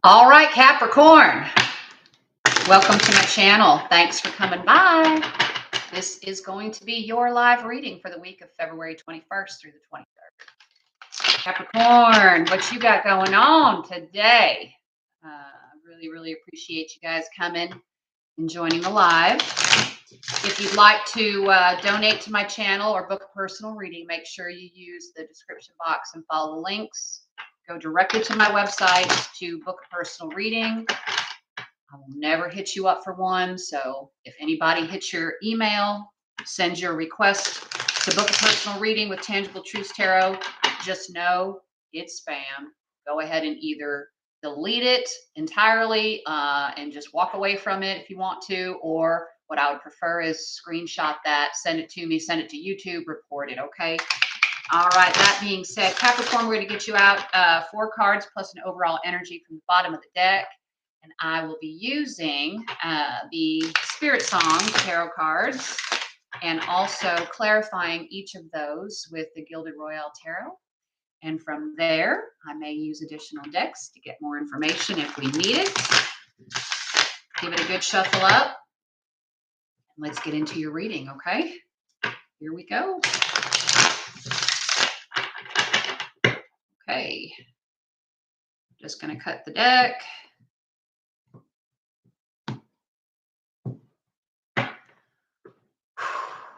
All right, Capricorn, welcome to my channel. Thanks for coming by. This is going to be your live reading for the week of February 21st through the 23rd. Capricorn, what you got going on today? Really appreciate you guys coming and joining the live. If you'd like to donate to my channel or book a personal reading, make sure you use the description box and follow the links. Go directly to my website to book a personal reading. I will never hit you up for one. So if anybody hits your email, sends you a request to book a personal reading with Tangible Truths Tarot, just know it's spam. Go ahead and either delete it entirely and just walk away from it if you want to, or what I would prefer is screenshot that, send it to me, send it to YouTube, report it, okay? All right, that being said, Capricorn, we're going to get you out 4 cards plus an overall energy from the bottom of the deck. And I will be using the Spirit Song tarot cards and also clarifying each of those with the Gilded Royale Tarot. And from there, I may use additional decks to get more information if we need it. Give it a good shuffle up. And let's get into your reading, okay? Here we go. Okay. Just going to cut the deck.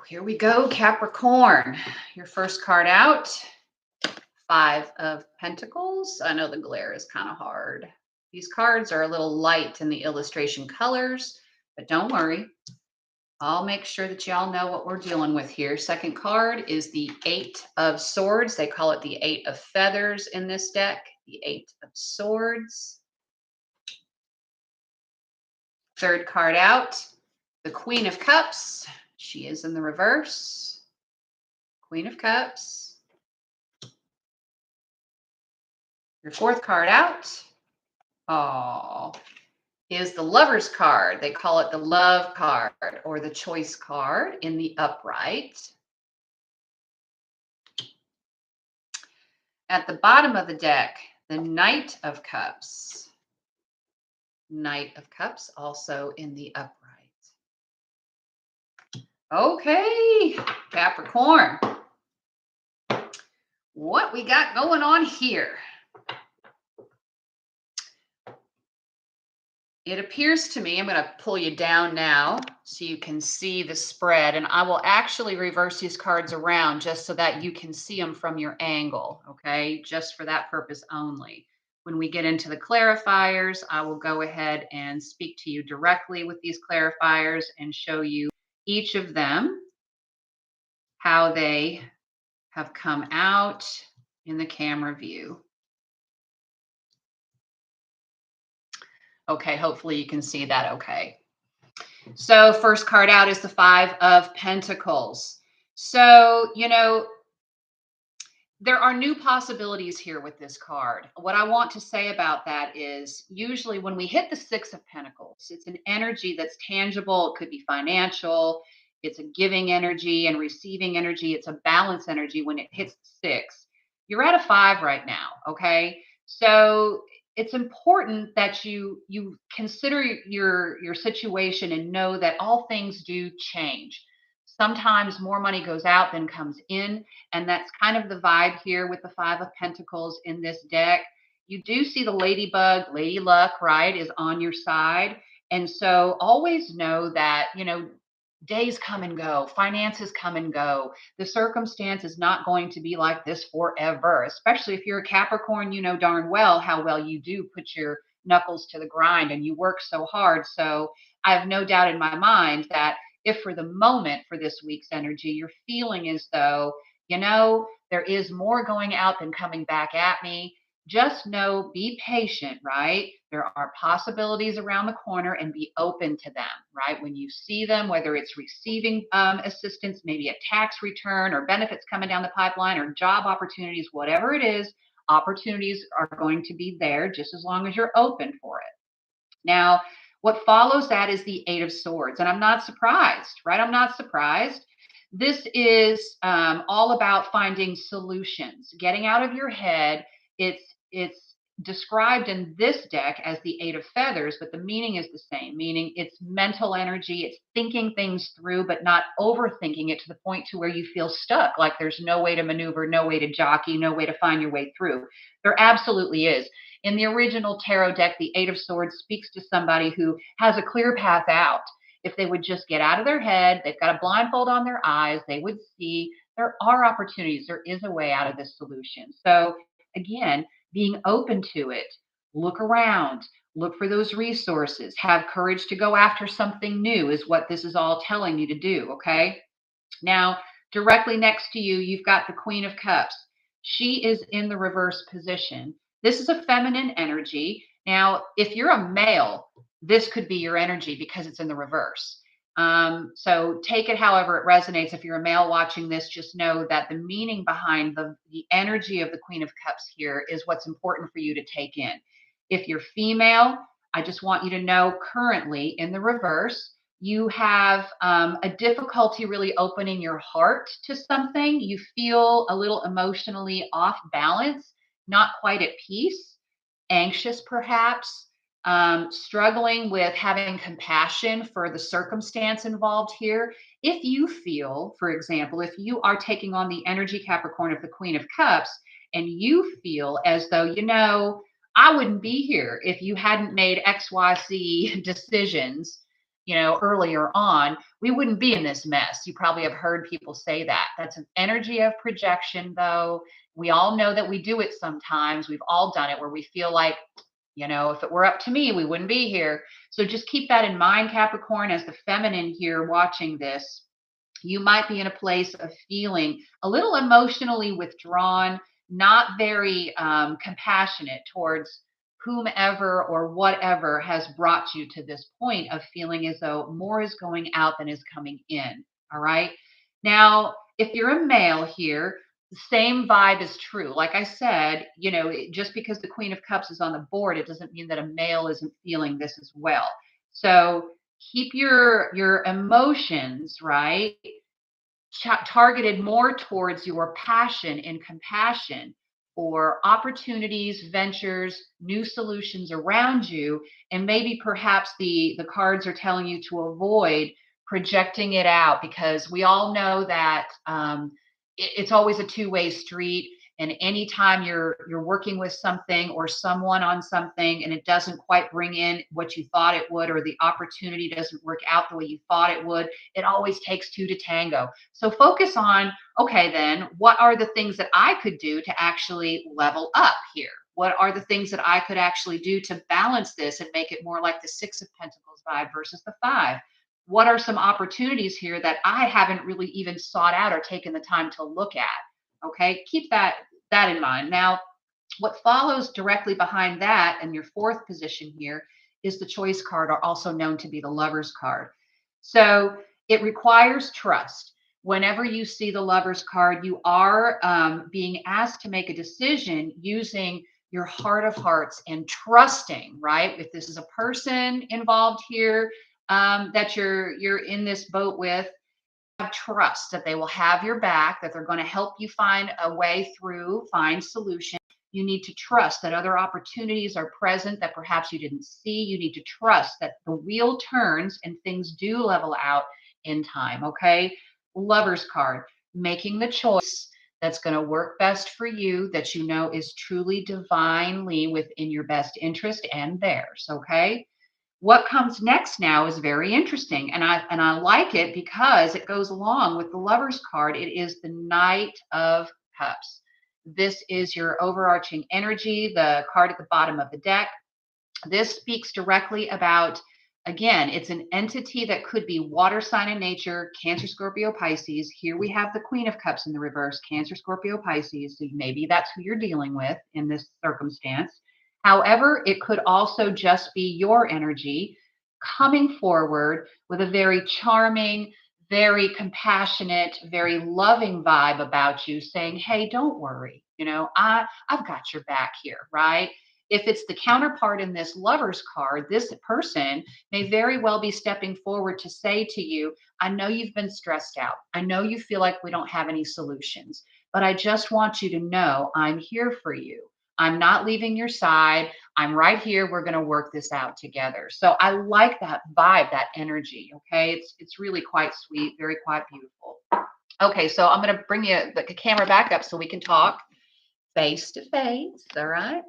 Here we go, Capricorn. Your first card out, 5 of Pentacles. I know the glare is kind of hard. These cards are a little light in the illustration colors, but don't worry. I'll make sure that y'all know what we're dealing with here. Second card is the 8 of Swords. They call it the 8 of Feathers in this deck, the 8 of Swords. Third card out, the Queen of Cups. She is in the reverse. Queen of Cups. Your fourth card out, is the Lover's card. They call it the Love card or the Choice card in the upright. At the bottom of the deck, the Knight of Cups. Knight of Cups also in the upright. Okay, Capricorn. What we got going on here? It appears to me, I'm going to pull you down now so you can see the spread, and I will actually reverse these cards around just so that you can see them from your angle, okay? Just for that purpose only. When we get into the clarifiers, I will go ahead and speak to you directly with these clarifiers and show you each of them, how they have come out in the camera view. Okay, hopefully you can see that okay. So first card out is the 5 of Pentacles. So, you know, there are new possibilities here with this card. What I want to say about that is usually when we hit the 6 of Pentacles, it's an energy that's tangible. It could be financial. It's a giving energy and receiving energy. It's a balance energy when it hits the 6. You're at a 5 right now, okay? So it's important that you consider your situation and know that all things do change. Sometimes more money goes out than comes in, and that's kind of the vibe here with the 5 of Pentacles in this deck. You do see the ladybug, lady luck, right, is on your side. And so always know that, you know, days come and go, finances come and go. The circumstance is not going to be like this forever, especially if you're a Capricorn. You know darn well how well you do put your knuckles to the grind and you work so hard. So I have no doubt in my mind that if for the moment for this week's energy, you're feeling as though, you know, there is more going out than coming back at me, just know, be patient, right? There are possibilities around the corner and be open to them, right? When you see them, whether it's receiving assistance, maybe a tax return or benefits coming down the pipeline or job opportunities, whatever it is, opportunities are going to be there just as long as you're open for it. Now, what follows that is the 8 of Swords. And I'm not surprised, right? I'm not surprised. This is all about finding solutions, getting out of your head. It's described in this deck as the Eight of Feathers, but the meaning is the same, meaning it's mental energy, it's thinking things through, but not overthinking it to the point to where you feel stuck, like there's no way to maneuver, no way to jockey, no way to find your way through. There absolutely is. In the original tarot deck, the Eight of Swords speaks to somebody who has a clear path out. If they would just get out of their head, they've got a blindfold on their eyes, they would see there are opportunities. There is a way out of this solution. So, again, being open to it, look around, look for those resources, have courage to go after something new, is what this is all telling you to do. Okay. Now, directly next to you, you've got the Queen of Cups. She is in the reverse position. This is a feminine energy. Now, if you're a male, this could be your energy because it's in the reverse. So take it however it resonates. If you're a male watching this, just know that the meaning behind the energy of the Queen of Cups here is what's important for you to take in. If you're female, I just want you to know currently in the reverse, you have a difficulty really opening your heart to something. You feel a little emotionally off balance, not quite at peace, anxious perhaps, struggling with having compassion for the circumstance involved here. If you feel, for example, if you are taking on the energy Capricorn of the Queen of Cups and you feel as though, I wouldn't be here if you hadn't made XYZ decisions, earlier on, we wouldn't be in this mess. You probably have heard people say that. That's an energy of projection, though. We all know that we do it sometimes. We've all done it where we feel like, if it were up to me, we wouldn't be here. So just keep that in mind, Capricorn, as the feminine here watching this. You might be in a place of feeling a little emotionally withdrawn, not very compassionate towards whomever or whatever has brought you to this point of feeling as though more is going out than is coming in. All right. Now, if you're a male here, the same vibe is true. Like I said, just because the Queen of Cups is on the board, it doesn't mean that a male isn't feeling this as well. So keep your emotions, right, targeted more towards your passion and compassion for opportunities, ventures, new solutions around you. And maybe perhaps the cards are telling you to avoid projecting it out, because we all know that it's always a two-way street. And anytime you're working with something or someone on something and it doesn't quite bring in what you thought it would, or the opportunity doesn't work out the way you thought it would, it always takes two to tango. So focus on, okay, then what are the things that I could do to actually level up here? What are the things that I could actually do to balance this and make it more like the Six of Pentacles vibe versus the Five? What are some opportunities here that I haven't really even sought out or taken the time to look at? Okay, keep that in mind. Now, what follows directly behind that and your fourth position here is the Choice card, or also known to be the Lover's card. So it requires trust. Whenever you see the Lover's card, you are being asked to make a decision using your heart of hearts and trusting, right? If this is a person involved here that you're in this boat with, have trust that they will have your back, that they're going to help you find a way through, find solutions. You need to trust that other opportunities are present that perhaps you didn't see. You need to trust that the wheel turns and things do level out in time. Okay. Lover's card, making the choice that's going to work best for you, that is truly divinely within your best interest and theirs. Okay. What comes next now is very interesting, and I like it because it goes along with the Lover's card. It is the Knight of Cups. This is your overarching energy, the card at the bottom of the deck. This speaks directly about, again, it's an entity that could be water sign in nature, Cancer, Scorpio, Pisces. Here we have the Queen of Cups in the reverse, Cancer, Scorpio, Pisces. So maybe that's who you're dealing with in this circumstance. However, it could also just be your energy coming forward with a very charming, very compassionate, very loving vibe about you, saying, hey, don't worry. I've got your back here, right? If it's the counterpart in this Lover's card, this person may very well be stepping forward to say to you, I know you've been stressed out. I know you feel like we don't have any solutions, but I just want you to know I'm here for you. I'm not leaving your side. I'm right here. We're going to work this out together. So I like that vibe, that energy. Okay. It's really quite sweet, very quite beautiful. Okay, so I'm going to bring you the camera back up so we can talk face to face. All right.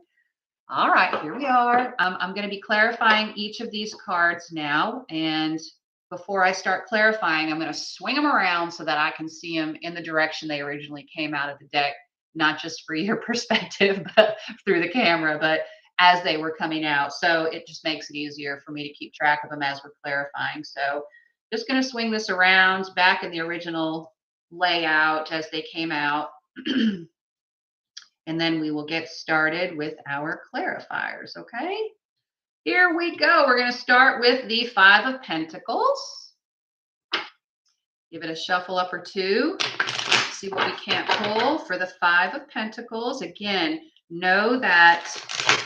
All right, here we are. I'm going to be clarifying each of these cards now. And before I start clarifying, I'm going to swing them around so that I can see them in the direction they originally came out of the deck, not just for your perspective, but through the camera, but as they were coming out. So it just makes it easier for me to keep track of them as we're clarifying. So just going to swing this around back in the original layout as they came out. And then we will get started with our clarifiers, okay? Here we go. We're going to start with the Five of Pentacles. Give it a shuffle up or two. See what we can't pull for the Five of Pentacles. Again, know that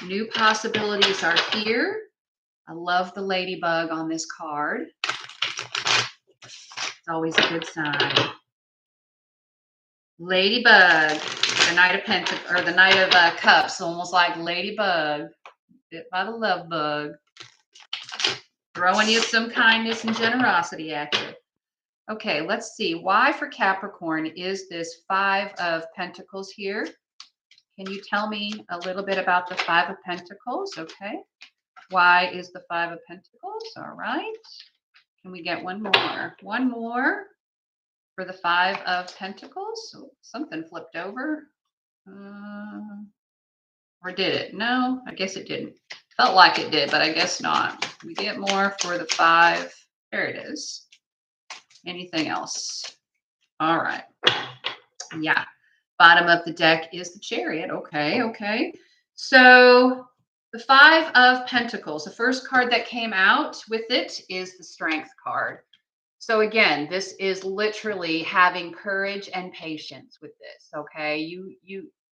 new possibilities are here. I love the ladybug on this card. It's always a good sign. Ladybug, the Knight of Pentacles, or the Knight of Cups, almost like ladybug, bit by the love bug, throwing you some kindness and generosity at you. Okay, let's see. Why for Capricorn is this Five of Pentacles here? Can you tell me a little bit about the Five of Pentacles? Okay. Why is the Five of Pentacles? All right. Can we get one more? One more for the Five of Pentacles. Oh, something flipped over. Or did it? No, I guess it didn't. Felt like it did, but I guess not. We get more for the five. There it is. Anything else? All right. Yeah. Bottom of the deck is the Chariot. Okay, okay. So the Five of Pentacles, the first card that came out with it is the Strength card. So again, this is literally having courage and patience with this, okay?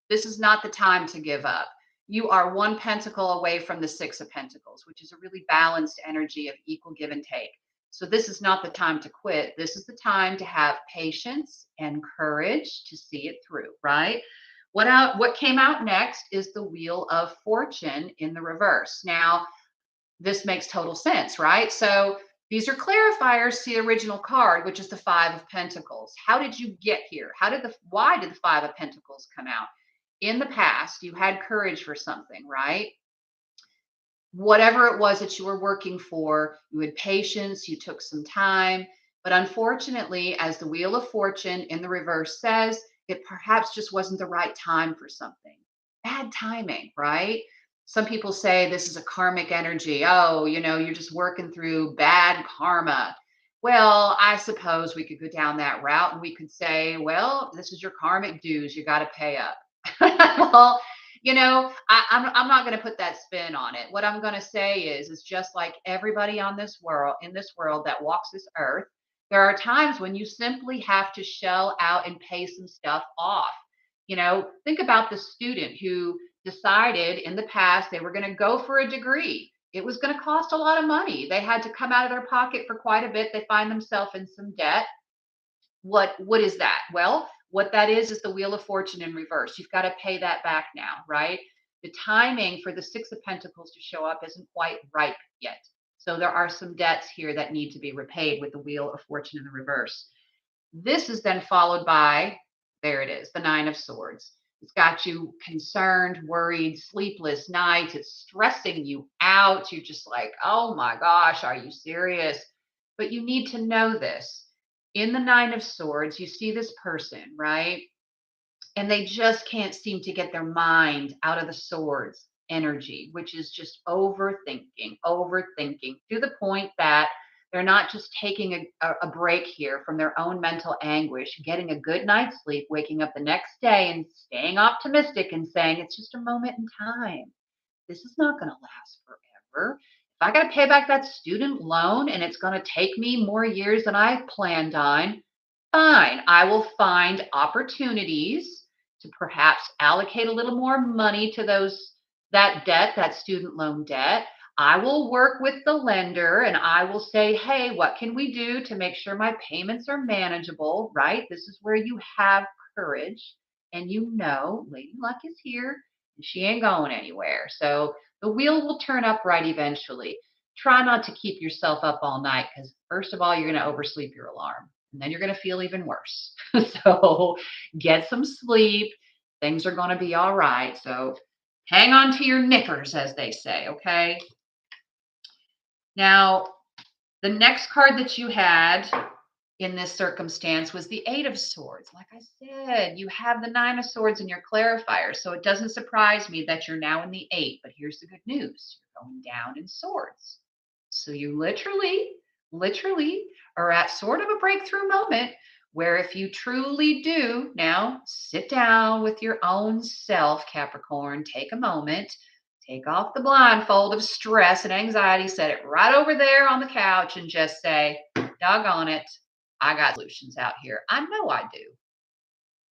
This is not the time to give up. You are one pentacle away from the Six of Pentacles, which is a really balanced energy of equal give and take. So this is not the time to quit. This is the time to have patience and courage to see it through, right? What came out next is the Wheel of Fortune in the reverse. Now, this makes total sense, right? So these are clarifiers to the original card, which is the Five of Pentacles. How did you get here? Why did the Five of Pentacles come out? In the past, you had courage for something, right? Whatever it was that you were working for, you had patience, you took some time. But unfortunately, as the Wheel of Fortune in the reverse says, it perhaps just wasn't the right time for something. Bad timing, right? Some people say this is a karmic energy. Oh, you're just working through bad karma. Well, I suppose we could go down that route and we could say, well, this is your karmic dues. You got to pay up. Well, I'm not going to put that spin on it. What I'm going to say is just like everybody on this world, in this world that walks this earth, there are times when you simply have to shell out and pay some stuff off. Think about the student who decided in the past they were going to go for a degree. It was going to cost a lot of money. They had to come out of their pocket for quite a bit. They find themselves in some debt. What is that? Well, what that is the Wheel of Fortune in reverse. You've got to pay that back now, right? The timing for the Six of Pentacles to show up isn't quite ripe yet. So there are some debts here that need to be repaid with the Wheel of Fortune in the reverse. This is then followed by, there it is, the Nine of Swords. It's got you concerned, worried, sleepless nights. It's stressing you out. You're just like, oh my gosh, are you serious? But you need to know this. In the Nine of Swords, you see this person, right? And they just can't seem to get their mind out of the swords energy, which is just overthinking to the point that they're not just taking a break here from their own mental anguish, getting a good night's sleep, waking up the next day and staying optimistic and saying, it's just a moment in time. This is not going to last forever. If I got to pay back that student loan and it's going to take me more years than I planned on, fine. I will find opportunities to perhaps allocate a little more money to that debt, that student loan debt. I will work with the lender and I will say, hey, what can we do to make sure my payments are manageable, right? This is where you have courage and Lady Luck is here. She ain't going anywhere. So the wheel will turn upright eventually. Try not to keep yourself up all night because, first of all, you're going to oversleep your alarm and then you're going to feel even worse. So get some sleep. Things are going to be all right. So hang on to your knickers, as they say. Okay. Now, the next card that you had in this circumstance was the Eight of Swords. Like I said, you have the Nine of Swords in your clarifier. So it doesn't surprise me that you're now in the Eight. But here's the good news, you're going down in swords. So you literally are at sort of a breakthrough moment where if you truly do now sit down with your own self, Capricorn, take a moment, take off the blindfold of stress and anxiety, set it right over there on the couch and just say, doggone it, I got solutions out here. I know I do.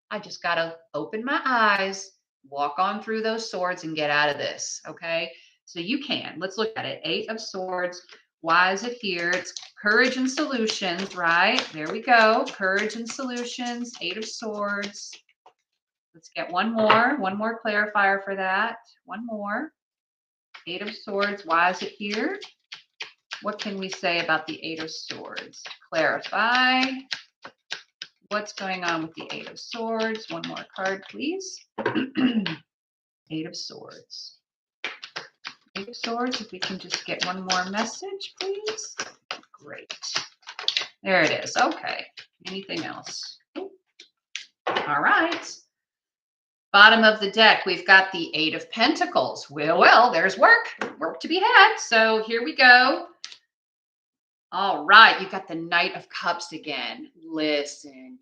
I just got to open my eyes, walk on through those swords and get out of this. Okay. So you can. Let's look at it. Eight of Swords. Why is it here? It's courage and solutions, right? There we go. Courage and solutions. Eight of Swords. Let's get one more clarifier for that. One more. Eight of Swords. Why is it here? What can we say about the Eight of Swords? Clarify. What's going on with the Eight of Swords? One more card, please. Eight of Swords. Eight of Swords, if we can just get one more message, please. Great. There it is. Okay. Anything else? All right. Bottom of the deck, we've got the Eight of Pentacles. Well, there's work to be had. So here we go. All right, you got the Knight of Cups again. Listen,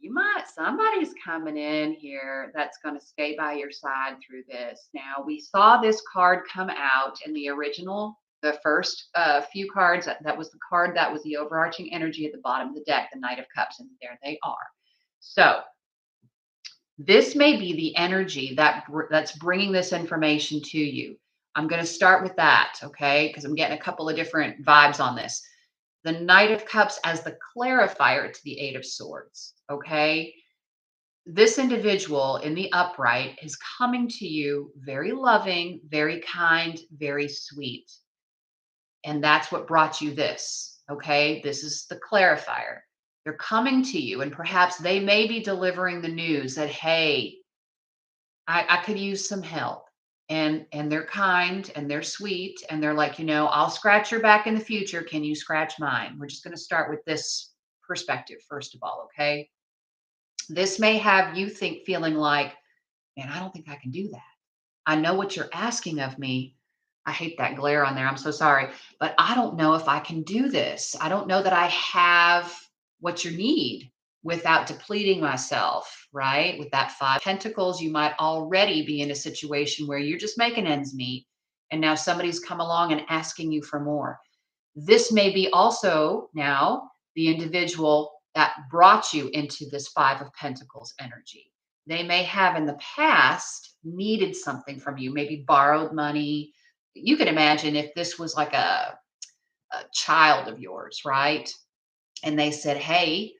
somebody's coming in here that's going to stay by your side through this. Now, we saw this card come out in the original, the first few cards. That was the card that was the overarching energy at the bottom of the deck, the Knight of Cups, and there they are. So this may be the energy that's bringing this information to you. I'm going to start with that, okay? Because I'm getting a couple of different vibes on this. The Knight of Cups as the clarifier to the Eight of Swords, okay? This individual in the upright is coming to you very loving, very kind, very sweet. And that's what brought you this, okay? This is the clarifier. They're coming to you, and perhaps they may be delivering the news that, hey, I could use some help. And they're kind and they're sweet and they're like, I'll scratch your back in the future. Can you scratch mine? We're just going to start with this perspective first of all, okay? This may have you feeling like, man, I don't think I can do that. I know what you're asking of me. I hate that glare on there. I'm so sorry, but I don't know if I can do this. I don't know that I have what you need without depleting myself, right? With that Five of Pentacles, you might already be in a situation where you're just making ends meet. And now somebody's come along and asking you for more. This may be also now the individual that brought you into this Five of Pentacles energy. They may have in the past needed something from you, maybe borrowed money. You can imagine if this was like a child of yours, right? And they said, hey,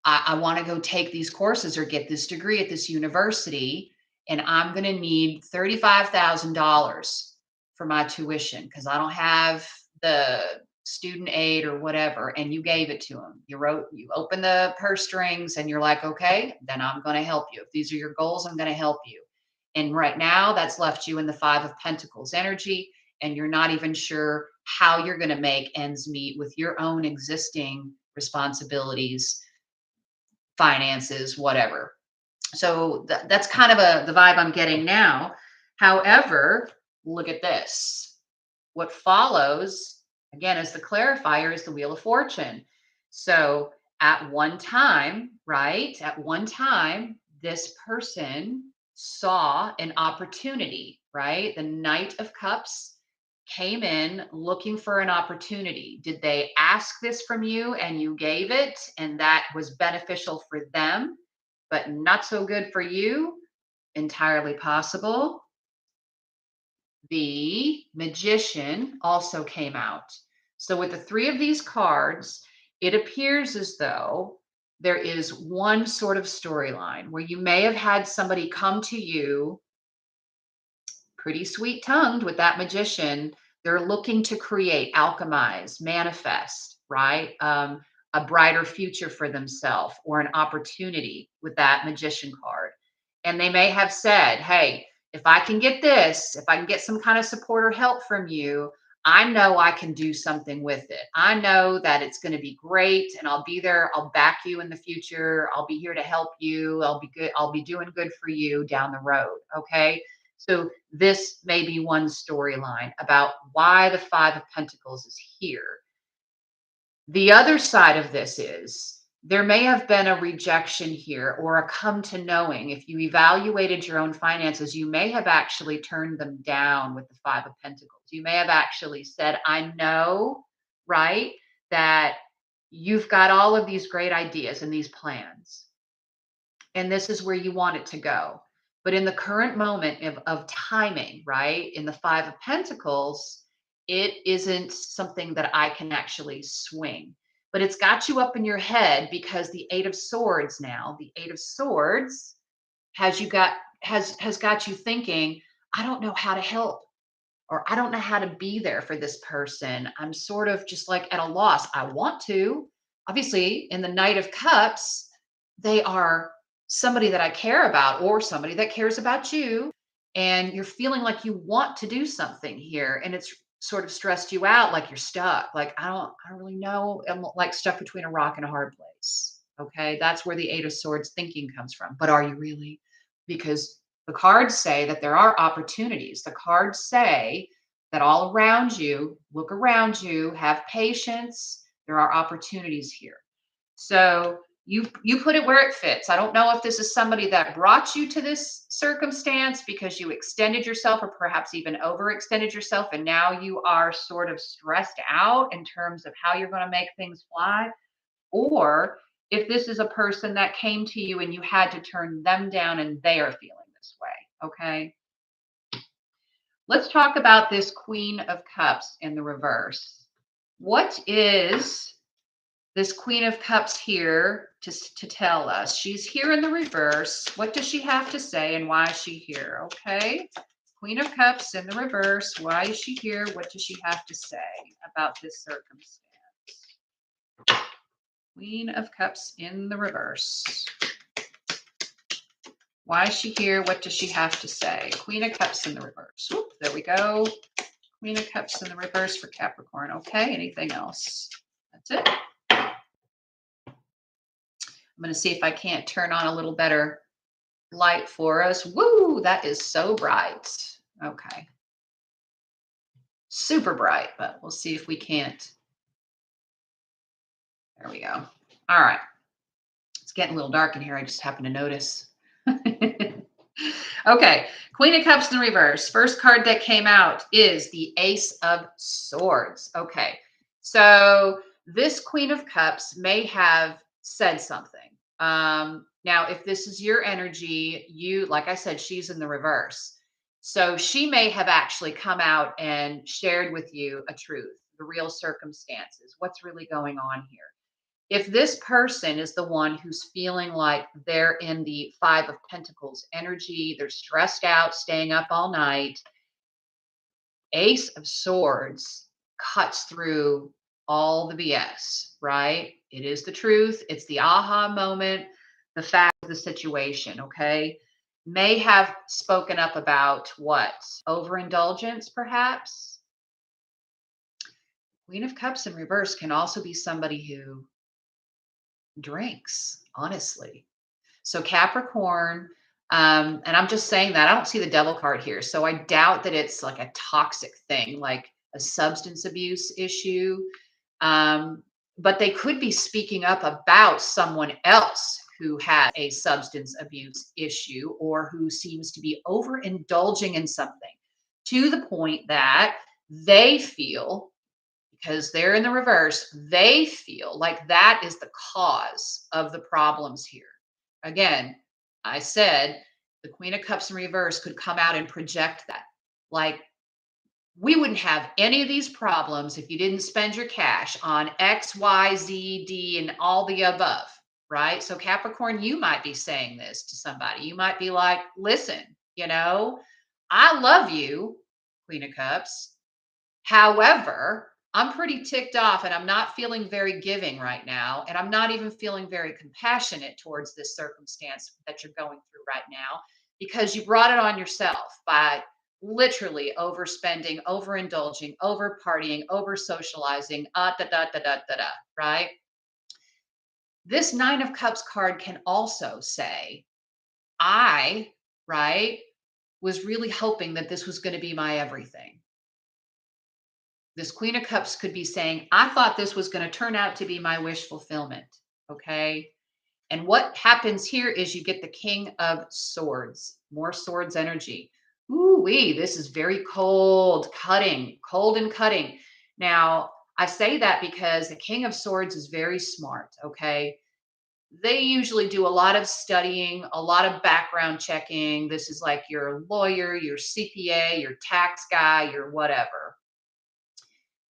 I want to go take these courses or get this degree at this university, and I'm going to need $35,000 for my tuition because I don't have the student aid or whatever. And you gave it to them. You open the purse strings and you're like, okay, then I'm going to help you. If these are your goals, I'm going to help you. And right now that's left you in the Five of Pentacles energy, and you're not even sure how you're going to make ends meet with your own existing responsibilities, finances, whatever. So that's kind of the vibe I'm getting now. However, look at this. What follows, again, as the clarifier is the Wheel of Fortune. So at one time, right? At one time, this person saw an opportunity, right? The Knight of Cups came in looking for an opportunity. Did they ask this from you and you gave it and that was beneficial for them, but not so good for you? Entirely possible. The Magician also came out. So with the three of these cards, it appears as though there is one sort of storyline where you may have had somebody come to you pretty sweet tongued with that magician. They're looking to create, alchemize, manifest, right? A brighter future for themselves or an opportunity with that magician card. And they may have said, hey, if I can get this, if I can get some kind of support or help from you, I know I can do something with it. I know that it's going to be great and I'll be there. I'll back you in the future. I'll be here to help you. I'll be good. I'll be doing good for you down the road. Okay. So this may be one storyline about why the Five of Pentacles is here. The other side of this is there may have been a rejection here or a come to knowing. If you evaluated your own finances, you may have actually turned them down with the Five of Pentacles. You may have actually said, I know, right, that you've got all of these great ideas and these plans, and this is where you want it to go. But in the current moment of timing, right, in the Five of Pentacles, it isn't something that I can actually swing. But it's got you up in your head because the Eight of Swords now, the Eight of Swords has got you thinking, I don't know how to help, or I don't know how to be there for this person. I'm sort of just like at a loss. I want to. Obviously, in the Knight of Cups, they are somebody that I care about or somebody that cares about you. And you're feeling like you want to do something here. And it's sort of stressed you out, like you're stuck. Like, I don't really know. I'm like stuck between a rock and a hard place. Okay. That's where the Eight of Swords thinking comes from. But are you really? Because the cards say that there are opportunities. The cards say that all around you, look around you, have patience. There are opportunities here. So you put it where it fits. I don't know if this is somebody that brought you to this circumstance because you extended yourself or perhaps even overextended yourself and now you are sort of stressed out in terms of how you're going to make things fly, or if this is a person that came to you and you had to turn them down and they are feeling this way. Okay. Let's talk about this Queen of Cups in the reverse. What is this Queen of Cups here to tell us? She's here in the reverse. What does she have to say and why is she here? Okay. Queen of Cups in the reverse. Why is she here? What does she have to say about this circumstance? Queen of Cups in the reverse. Why is she here? What does she have to say? Queen of Cups in the reverse. Whoop, there we go. Queen of Cups in the reverse for Capricorn. Okay, anything else? That's it. I'm going to see if I can't turn on a little better light for us. Woo, that is so bright. Okay. Super bright, but we'll see if we can't. There we go. All right. It's getting a little dark in here. I just happened to notice. Okay. Queen of Cups in reverse. First card that came out is the Ace of Swords. Okay. So this Queen of Cups may have said something. Now, if this is your energy, like I said, she's in the reverse. So she may have actually come out and shared with you a truth, the real circumstances, what's really going on here. If this person is the one who's feeling like they're in the Five of Pentacles energy, they're stressed out, staying up all night, Ace of Swords cuts through all the BS, right? It is the truth. It's the aha moment, the fact of the situation, okay? May have spoken up about what? Overindulgence, perhaps? Queen of Cups in reverse can also be somebody who drinks, honestly. So Capricorn, and I'm just saying that I don't see the devil card here. So I doubt that it's like a toxic thing, like a substance abuse issue. But they could be speaking up about someone else who has a substance abuse issue or who seems to be overindulging in something to the point that they feel, because they're in the reverse, they feel like that is the cause of the problems here. Again, I said the Queen of Cups in reverse could come out and project that. Like, we wouldn't have any of these problems if you didn't spend your cash on X, Y, Z, D, and all the above, right? So Capricorn, you might be saying this to somebody. You might be like, listen, I love you, Queen of Cups. However, I'm pretty ticked off and I'm not feeling very giving right now. And I'm not even feeling very compassionate towards this circumstance that you're going through right now because you brought it on yourself by literally overspending, overindulging, over partying, over socializing, da da da da da da, right? This Nine of Cups card can also say, I, right, was really hoping that this was going to be my everything. This Queen of Cups could be saying, I thought this was going to turn out to be my wish fulfillment. Okay. And what happens here is you get the King of Swords, more swords energy. Ooh, wee, this is very cold, cutting, cold and cutting. Now, I say that because the King of Swords is very smart. Okay. They usually do a lot of studying, a lot of background checking. This is like your lawyer, your CPA, your tax guy, your whatever.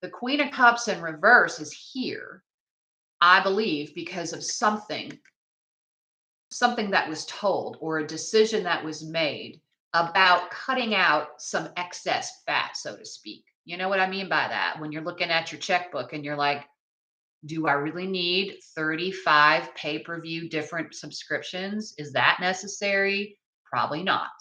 The Queen of Cups in reverse is here, I believe, because of something that was told or a decision that was made about cutting out some excess fat, so to speak. You know what I mean by that? When you're looking at your checkbook and you're like, do I really need 35 pay-per-view different subscriptions? Is that necessary? Probably not.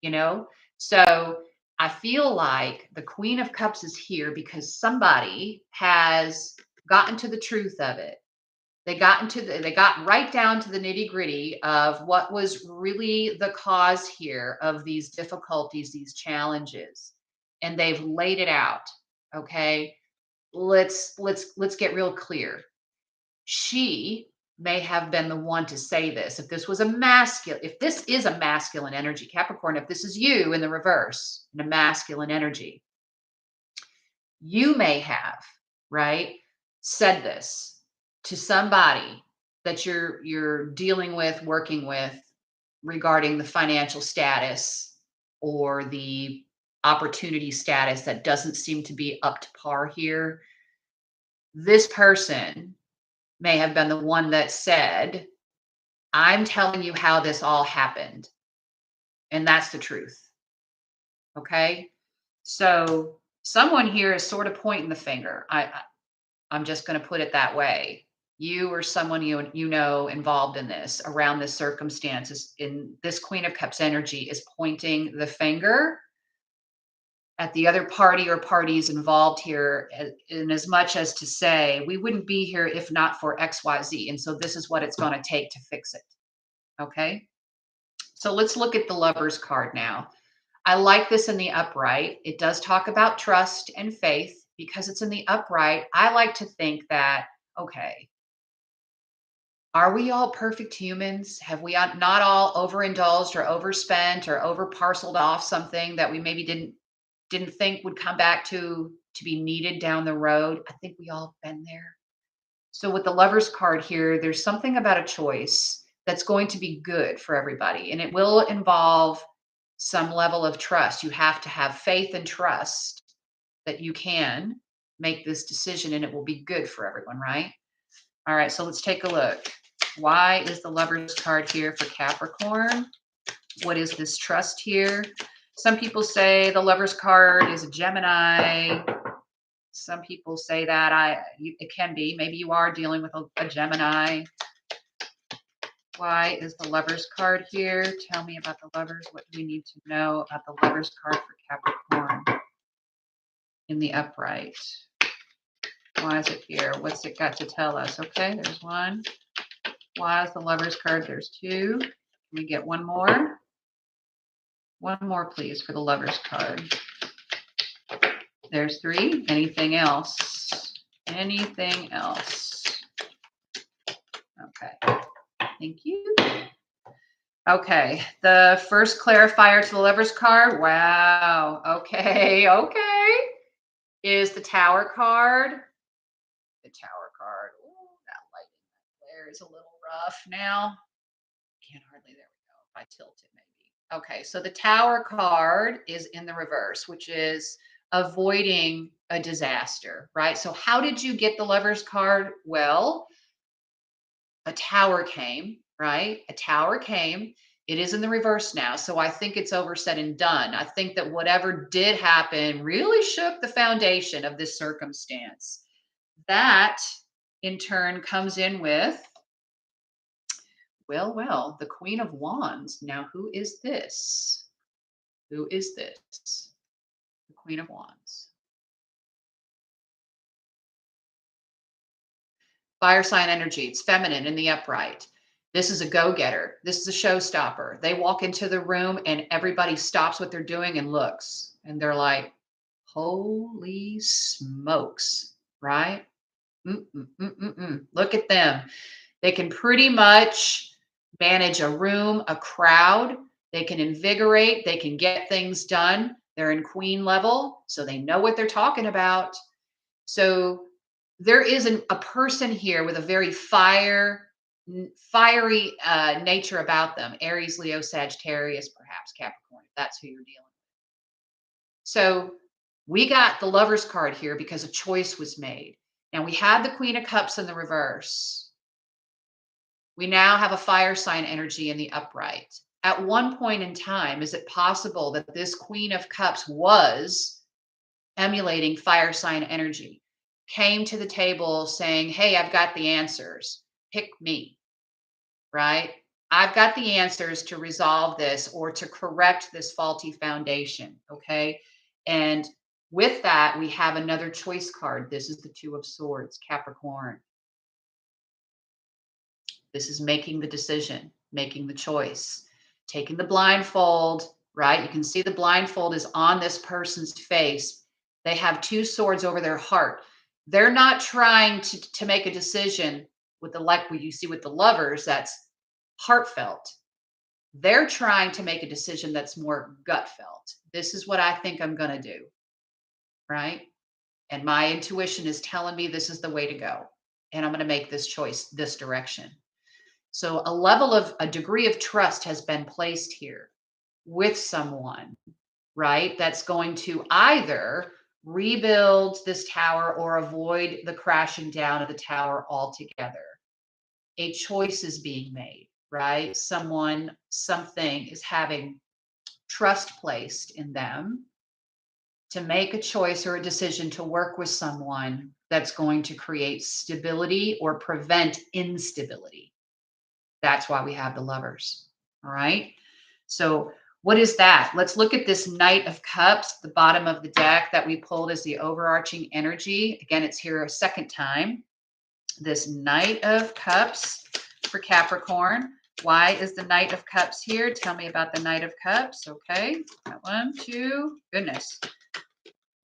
You know? So I feel like the Queen of Cups is here because somebody has gotten to the truth of it. They got right down to the nitty-gritty of what was really the cause here of these difficulties, these challenges. And they've laid it out. Okay. Let's get real clear. She may have been the one to say this. If this is a masculine energy, Capricorn, if this is you in the reverse, in a masculine energy, you may have, right, said this to somebody that you're dealing with, working with regarding the financial status or the opportunity status that doesn't seem to be up to par here. This person may have been the one that said, I'm telling you how this all happened. And that's the truth. Okay. So someone here is sort of pointing the finger. I'm just going to put it that way. You or someone you know involved in this, around this circumstances, in this Queen of Cups energy is pointing the finger at the other party or parties involved here, in as much as to say, we wouldn't be here if not for XYZ. And so this is what it's going to take to fix it. Okay. So let's look at the Lover's card now. I like this in the upright. It does talk about trust and faith because it's in the upright. I like to think that, okay, are we all perfect humans? Have we not all overindulged or overspent or over parceled off something that we maybe didn't think would come back to be needed down the road? I think we all have been there. So with the Lover's card here, there's something about a choice that's going to be good for everybody, and it will involve some level of trust. You have to have faith and trust that you can make this decision and it will be good for everyone, right? All right, so let's take a look. Why is the Lover's card here for Capricorn? What is this trust here? Some people say the Lover's card is a Gemini. Some people say that it can be. Maybe you are dealing with a Gemini. Why is the Lover's card here? Tell me about the Lovers. What do we need to know about the Lover's card for Capricorn in the upright? Why is it here? What's it got to tell us? Okay, there's one. Why is the Lover's card? There's two. Can we get one more? One more, please, for the Lover's card. There's three. Anything else? Anything else? Okay. Thank you. Okay. The first clarifier to the Lover's card. Wow. Okay. Okay. Is the Tower card. The Tower card. Ooh, that lighting there is a little rough now. Can't hardly. There we go. If I tilt it, maybe. Okay. So the Tower card is in the reverse, which is avoiding a disaster, right? So how did you get the Lover's card? Well, a tower came, right? A tower came It is in the reverse now. So I think it's over, said and done. I think that whatever did happen really shook the foundation of this circumstance. That in turn comes in with, well, the Queen of Wands. Now, who is this? Who is this? The Queen of Wands. Fire sign energy. It's feminine in the upright. This is a go-getter. This is a showstopper. They walk into the room and everybody stops what they're doing and looks. And they're like, holy smokes, right? Look at them. They can pretty much manage a room, a crowd. They can invigorate. They can get things done. They're in queen level, so they know what they're talking about. So there is a person here with a very fiery nature about them. Aries, Leo, Sagittarius, perhaps Capricorn, if that's who you're dealing with. So we got the Lover's card here because a choice was made. Now we had the Queen of Cups in the reverse. We now have a fire sign energy in the upright. At one point in time, is it possible that this Queen of Cups was emulating fire sign energy, came to the table saying, hey, I've got the answers. Pick me, right? I've got the answers to resolve this or to correct this faulty foundation, okay? And with that, we have another choice card. This is the Two of Swords, Capricorn. This is making the decision, making the choice, taking the blindfold, right? You can see the blindfold is on this person's face. They have two swords over their heart. They're not trying to make a decision with the, like what you see with the Lovers, that's heartfelt. They're trying to make a decision that's more gut felt. This is what I think I'm going to do, right? And my intuition is telling me this is the way to go. And I'm going to make this choice, this direction. So a degree of trust has been placed here with someone, right? That's going to either rebuild this tower or avoid the crashing down of the tower altogether. A choice is being made, right? Something is having trust placed in them to make a choice or a decision to work with someone that's going to create stability or prevent instability. That's why we have the Lovers. All right. So what is that? Let's look at this Knight of Cups, the bottom of the deck that we pulled as the overarching energy. Again, it's here a second time. This Knight of Cups for Capricorn. Why is the Knight of Cups here? Tell me about the Knight of Cups. Okay. Got one, two. Goodness.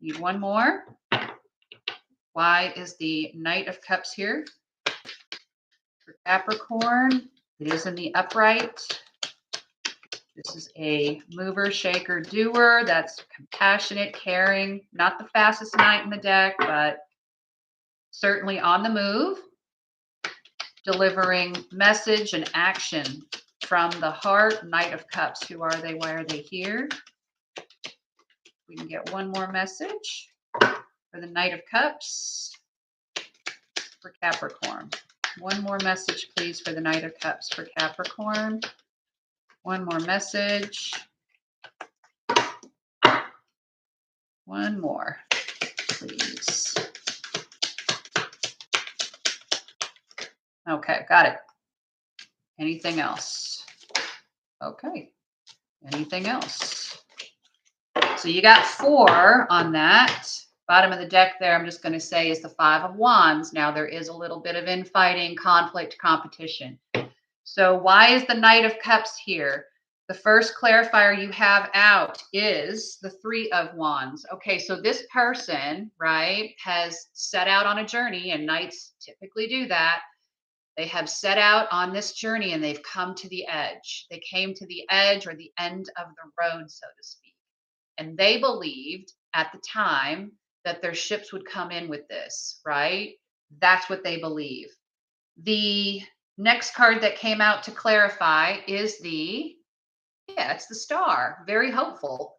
Need one more. Why is the Knight of Cups here for Capricorn? It is in the upright. This is a mover, shaker, doer. That's compassionate, caring. Not the fastest knight in the deck, but certainly on the move. Delivering message and action from the heart. Knight of Cups. Who are they? Why are they here? We can get one more message for the Knight of Cups for Capricorn. One more message, please, for the Knight of Cups for Capricorn. One more message. One more, please. Okay, got it. Anything else? Okay. Anything else? So you got 4 on that. Bottom of the deck there, I'm just going to say, is the 5 of Wands. Now, there is a little bit of infighting, conflict, competition. So why is the Knight of Cups here? The first clarifier you have out is the 3 of Wands. Okay, so this person, right, has set out on a journey, and knights typically do that. They have set out on this journey and they've come to the edge. They came to the edge or the end of the road, so to speak. And they believed at the time that their ships would come in with this, right? That's what they believe. The next card that came out to clarify is it's the Star. Very hopeful.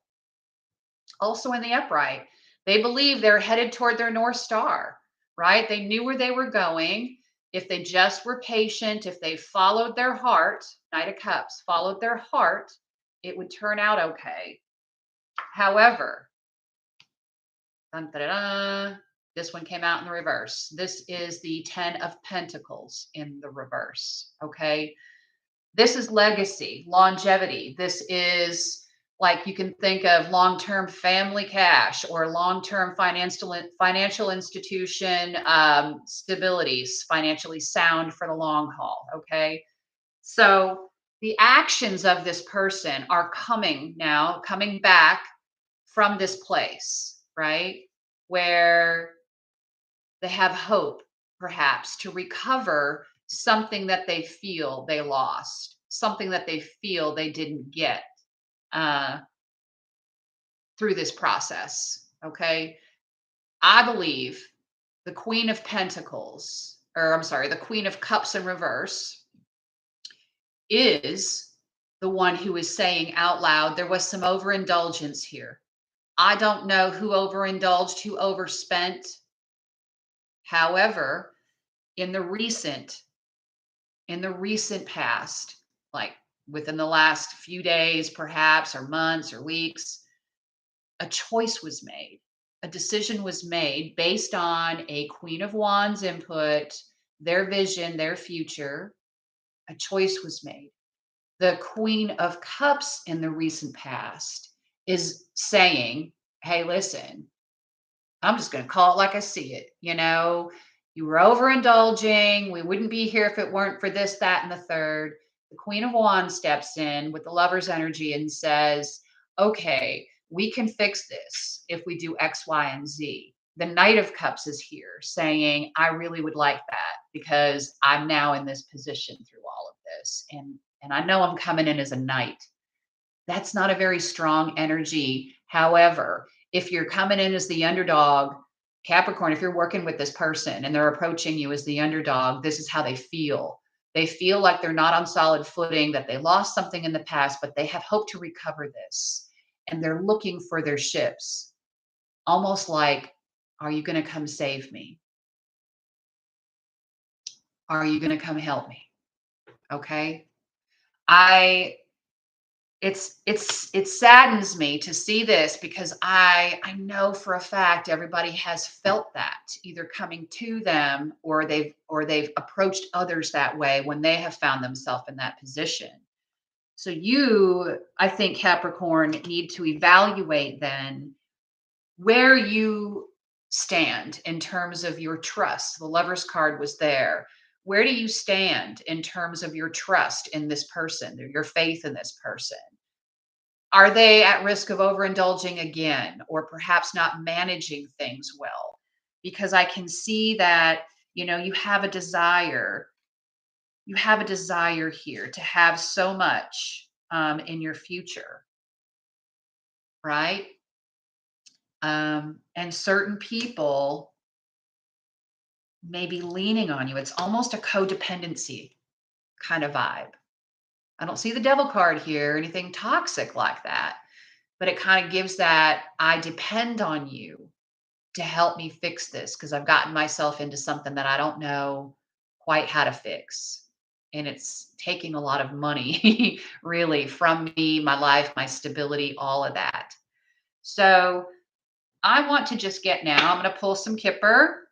Also in the upright. They believe they're headed toward their North Star, right? They knew where they were going. if they just were patient, if they followed their heart, Knight of Cups, followed their heart, it would turn out okay. However, dun, da, da, da, this one came out in the reverse. This is the 10 of Pentacles in the reverse. Okay. This is legacy, longevity. This is like you can think of long-term family cash or long-term financial institution stability, financially sound for the long haul. Okay. So the actions of this person are coming back from this place, right? Where they have hope, perhaps, to recover something that they feel they lost, something that they feel they didn't get uh, through this process. Okay. I believe the Queen of Pentacles, or I'm sorry, the Queen of Cups in reverse is the one who is saying out loud, there was some overindulgence here. I don't know who overindulged, who overspent. However, in the recent past, like within the last few days, perhaps, or months or weeks, a choice was made. A decision was made based on a Queen of Wands input, their vision, their future. A choice was made. The Queen of Cups in the recent past is saying, hey, listen, I'm just going to call it like I see it. You were overindulging. We wouldn't be here if it weren't for this, that, and the third. The Queen of Wands steps in with the Lover's energy and says, okay, we can fix this if we do X, Y, and Z. The Knight of Cups is here saying, I really would like that because I'm now in this position through all of this. And I know I'm coming in as a knight. That's not a very strong energy. However, if you're coming in as the underdog, Capricorn, if you're working with this person and they're approaching you as the underdog, this is how they feel. They feel like they're not on solid footing, that they lost something in the past, but they have hope to recover this. And they're looking for their ships, almost like, are you going to come save me? Are you going to come help me? Okay. I it saddens me to see this because I know for a fact everybody has felt that either coming to them or they've approached others that way when they have found themselves in that position. So you, I think, Capricorn, need to evaluate then where you stand in terms of your trust. The Lover's card was there. Where do you stand in terms of your trust in this person, your faith in this person? Are they at risk of overindulging again, or perhaps not managing things well? Because I can see that, you have a desire. You have a desire here to have so much in your future, right? And certain people may be leaning on you. It's almost a codependency kind of vibe. I don't see the devil card here, anything toxic like that, but it kind of gives that I depend on you to help me fix this because I've gotten myself into something that I don't know quite how to fix. And it's taking a lot of money, really, from me, my life, my stability, all of that. So I want to just get now, I'm going to pull some Kipper.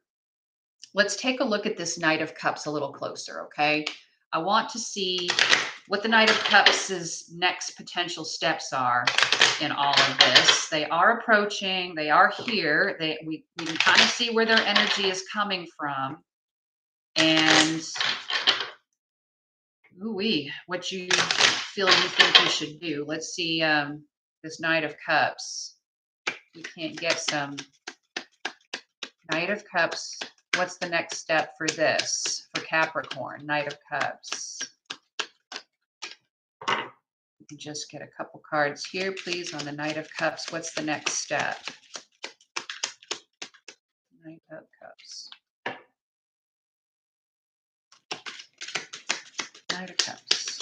Let's take a look at this Knight of Cups a little closer, okay? I want to see what the Knight of Cups' next potential steps are in all of this. They are approaching, they are here. We can kind of see where their energy is coming from. And ooh-wee, what you feel you think you should do. Let's see this Knight of Cups. We can't get some Knight of Cups. What's the next step for this, for Capricorn? Knight of Cups. We can just get a couple cards here, please, on the Knight of Cups. What's the next step? Knight of Cups. Knight of Cups.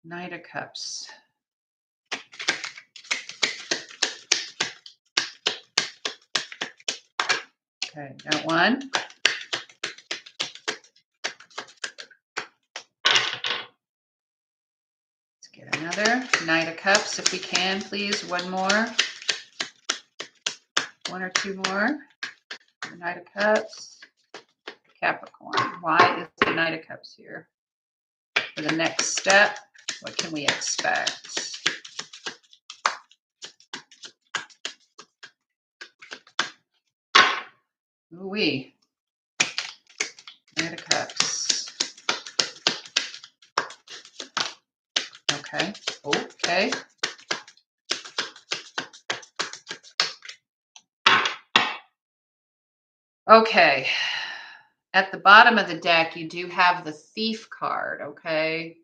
Knight of Cups. Okay, got one. Let's get another Knight of Cups if we can, please. One more. One or two more. The Knight of Cups. Capricorn. Why is the Knight of Cups here? For the next step, what can we expect? Ooh-wee. Knight of Cups. Okay. Okay. Okay. At the bottom of the deck, you do have the Thief card, okay?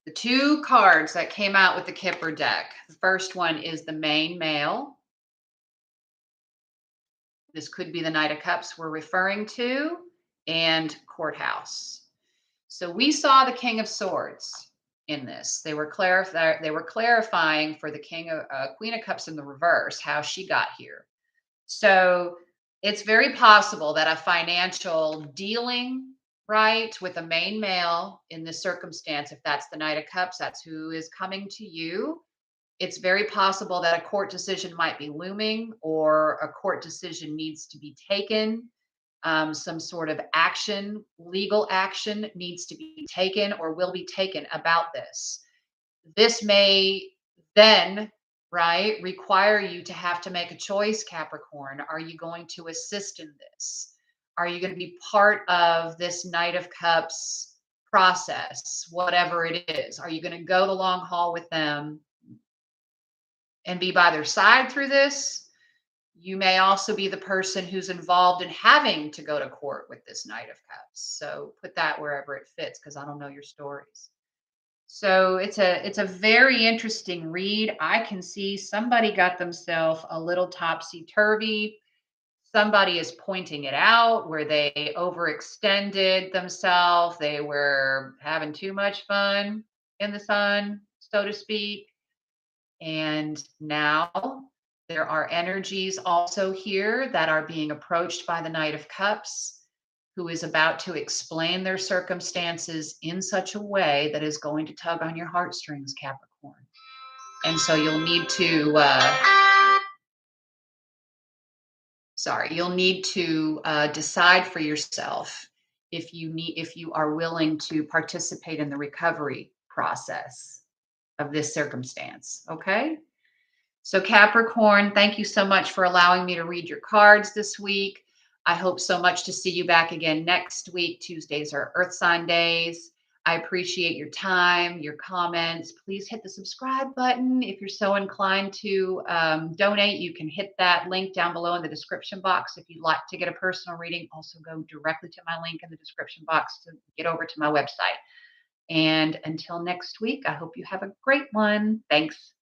The two cards that came out with the Kipper deck. The first one is the main male. This could be the Knight of Cups we're referring to, and Courthouse. So we saw the King of Swords in this. They were clarifying for the Queen of Cups in the reverse how she got here. So it's very possible that a financial dealing, right, with a main male in this circumstance, if that's the Knight of Cups, that's who is coming to you. It's very possible that a court decision might be looming or a court decision needs to be taken. Some sort of action, legal action needs to be taken or will be taken about this. This may then, right, require you to have to make a choice, Capricorn. Are you going to assist in this? Are you going to be part of this Knight of Cups process, whatever it is? Are you going to go the long haul with them and be by their side through this? You may also be the person who's involved in having to go to court with this Knight of Cups. So put that wherever it fits, because I don't know your stories. So it's a very interesting read. I can see somebody got themselves a little topsy-turvy. Somebody is pointing it out where they overextended themselves. They were having too much fun in the sun, so to speak. And now there are energies also here that are being approached by the Knight of Cups, who is about to explain their circumstances in such a way that is going to tug on your heartstrings, Capricorn. And so you'll need to, decide for yourself if you are willing to participate in the recovery process of this circumstance. Okay. So, Capricorn, thank you so much for allowing me to read your cards this week. I hope so much to see you back again next week. Tuesdays are Earth sign days. I appreciate your time, your comments. Please hit the subscribe button. If you're so inclined to donate, you can hit that link down below in the description box. If you'd like to get a personal reading, also go directly to my link in the description box to get over to my website. And until next week, I hope you have a great one. Thanks.